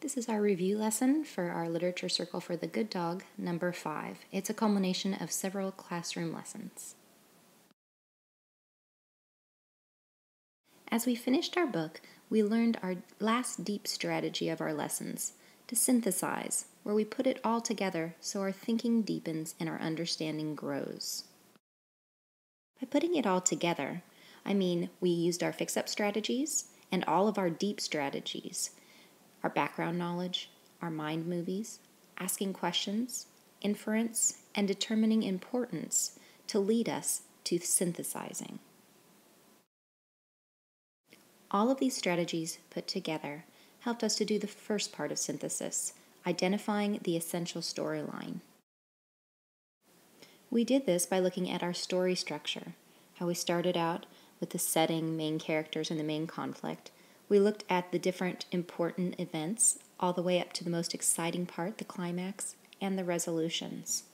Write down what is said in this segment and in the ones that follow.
This is our review lesson for our Literature Circle for the Good Dog, number 5. It's a culmination of several classroom lessons. As we finished our book, we learned our last deep strategy of our lessons, to synthesize, where we put it all together so our thinking deepens and our understanding grows. By putting it all together, I mean we used our fix-up strategies and all of our deep strategies, our background knowledge, our mind movies, asking questions, inference, and determining importance to lead us to synthesizing. All of these strategies put together helped us to do the first part of synthesis, identifying the essential storyline. We did this by looking at our story structure, how we started out with the setting, main characters, and the main conflict. We looked at the different important events, all the way up to the most exciting part, the climax, and the resolutions.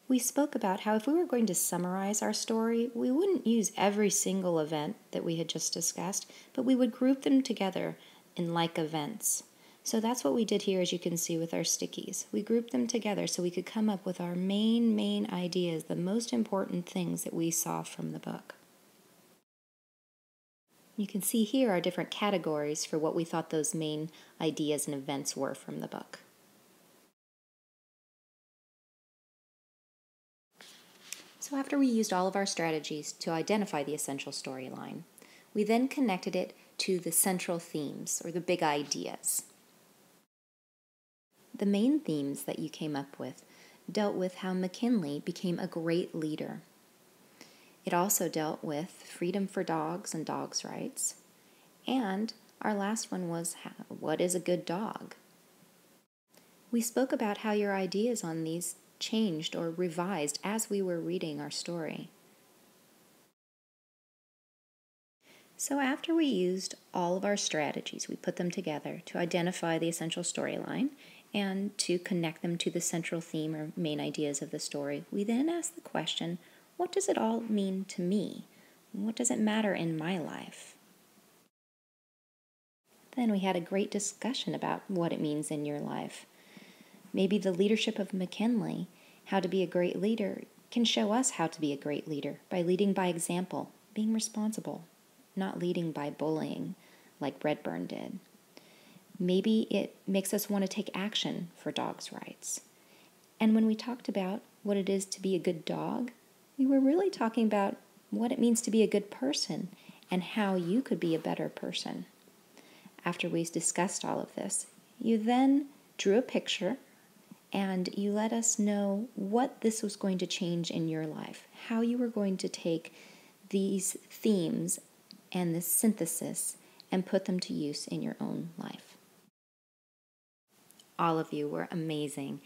We spoke about how if we were going to summarize our story, we wouldn't use every single event that we had just discussed, but we would group them together in like events. So that's what we did here, as you can see with our stickies. We grouped them together so we could come up with our main ideas, the most important things that we saw from the book. You can see here our different categories for what we thought those main ideas and events were from the book. So after we used all of our strategies to identify the essential storyline, we then connected it to the central themes, or the big ideas. The main themes that you came up with dealt with how McKinley became a great leader. It also dealt with freedom for dogs and dogs' rights. And our last one was, what is a good dog? We spoke about how your ideas on these changed or revised as we were reading our story. So after we used all of our strategies, we put them together to identify the essential storyline and to connect them to the central theme or main ideas of the story. We then asked the question, what does it all mean to me? What does it matter in my life? Then we had a great discussion about what it means in your life. Maybe the leadership of McKinley, how to be a great leader, can show us how to be a great leader by leading by example, being responsible, not leading by bullying like Redburn did. Maybe it makes us want to take action for dogs' rights. And when we talked about what it is to be a good dog, we were really talking about what it means to be a good person and how you could be a better person. After we discussed all of this, you then drew a picture and you let us know what this was going to change in your life, how you were going to take these themes and this synthesis and put them to use in your own life. All of you were amazing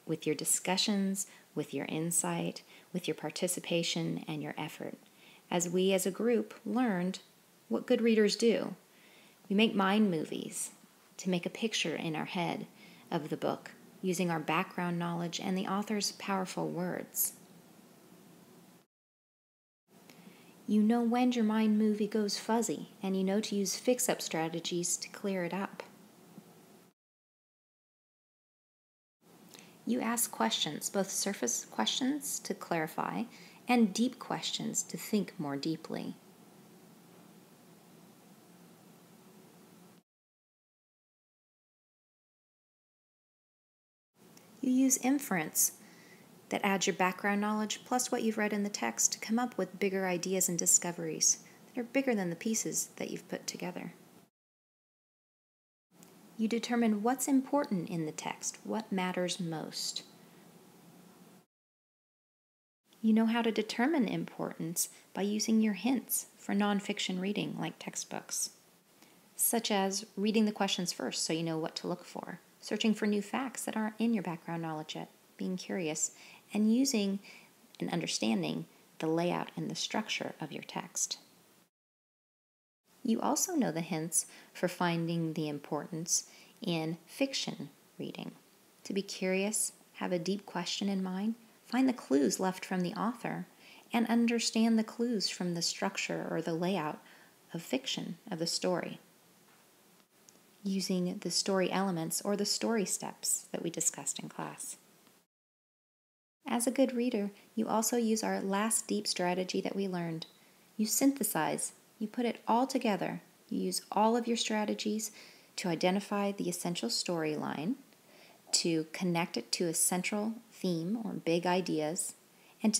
with your discussions, with your insight, with your participation and your effort, as we as a group learned what good readers do. We make mind movies to make a picture in our head of the book, using our background knowledge and the author's powerful words. You know when your mind movie goes fuzzy, and you know to use fix-up strategies to clear it up. You ask questions, both surface questions to clarify and deep questions to think more deeply. You use inference that adds your background knowledge plus what you've read in the text to come up with bigger ideas and discoveries that are bigger than the pieces that you've put together. You determine what's important in the text, what matters most. You know how to determine importance by using your hints for nonfiction reading like textbooks, such as reading the questions first so you know what to look for, searching for new facts that aren't in your background knowledge yet, being curious, and using and understanding the layout and the structure of your text. You also know the hints for finding the importance in fiction reading. To be curious, have a deep question in mind, find the clues left from the author, and understand the clues from the structure or the layout of fiction of the story, using the story elements or the story steps that we discussed in class. As a good reader, you also use our last deep strategy that we learned. You synthesize, you put it all together. You use all of your strategies to identify the essential storyline, to connect it to a central theme or big ideas, and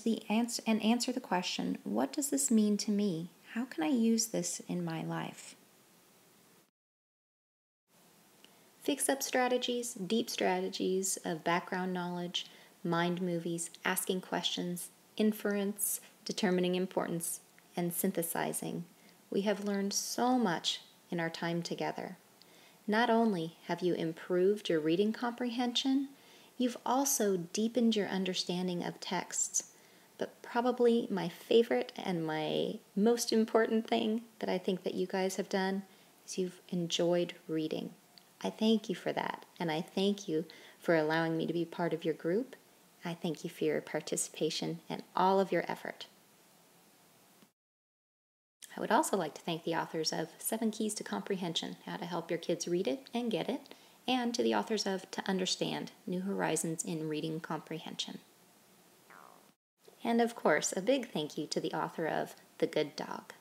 answer the question, what does this mean to me? How can I use this in my life? Fix-up strategies, deep strategies of background knowledge, mind movies, asking questions, inference, determining importance, and synthesizing. We have learned so much in our time together. Not only have you improved your reading comprehension, you've also deepened your understanding of texts. But probably my favorite and my most important thing that I think that you guys have done is you've enjoyed reading. I thank you for that, and I thank you for allowing me to be part of your group. I thank you for your participation and all of your effort. I would also like to thank the authors of 7 Keys to Comprehension, How to Help Your Kids Read It and Get It, and to the authors of To Understand, New Horizons in Reading Comprehension. And of course, a big thank you to the author of The Good Dog.